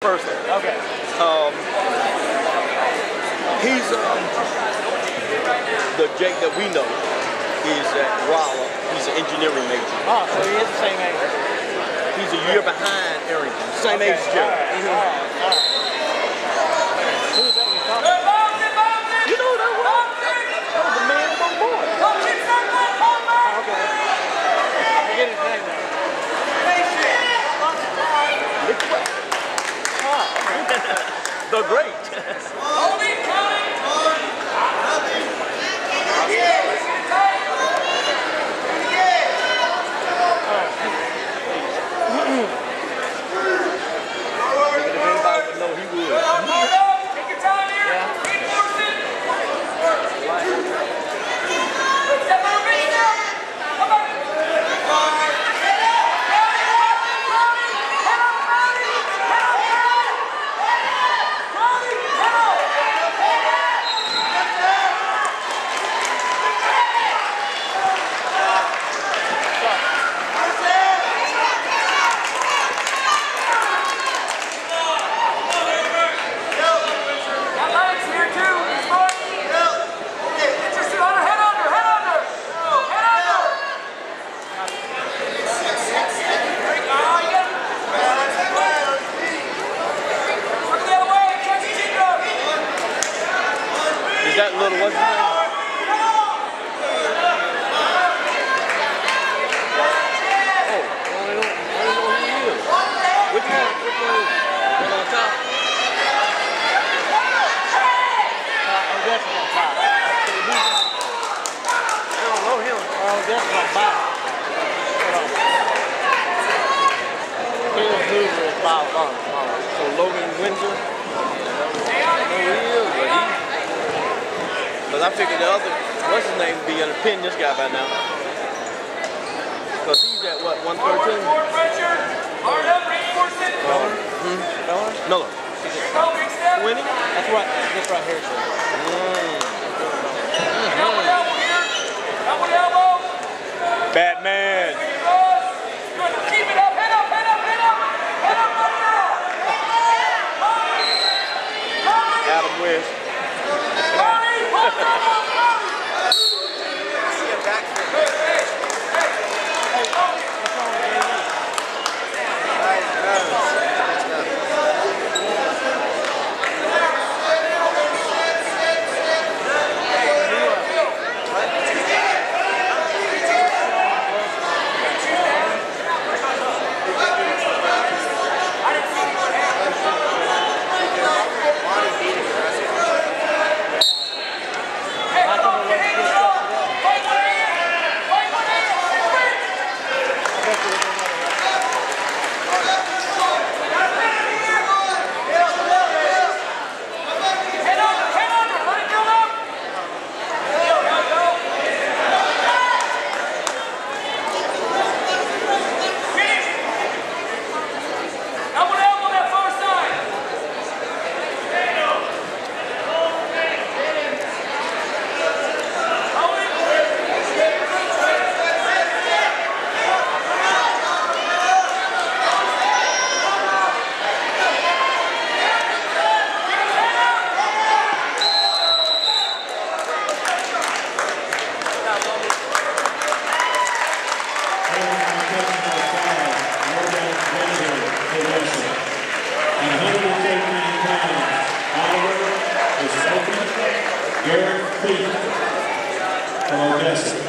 person. Okay. He's the Jake that we know is at Rolla. He's an engineering major. Oh, so he is the same age. He's a year behind Arrington. Same age as Jerry. All right. Who was that you talking about? You know that was the man from boy. Okay. I forget his name now. The great. Is that little, what's his name? Oh, I don't know who he is. Which one? Which one is it? One on top? I'm guessing on top. I don't know him. I'm guessing on bottom. Caleb Hoover is bottom. So Logan Windsor? I don't know who he is, but he... Because I figured the other, what's his name, would be able to pin this guy by now. Because he's at what, 113? Miller. Winning? That's right here, sir. Batman. Keep it up, head up, head up, head up, head up, Adam West. Garrett Peak from Odessa.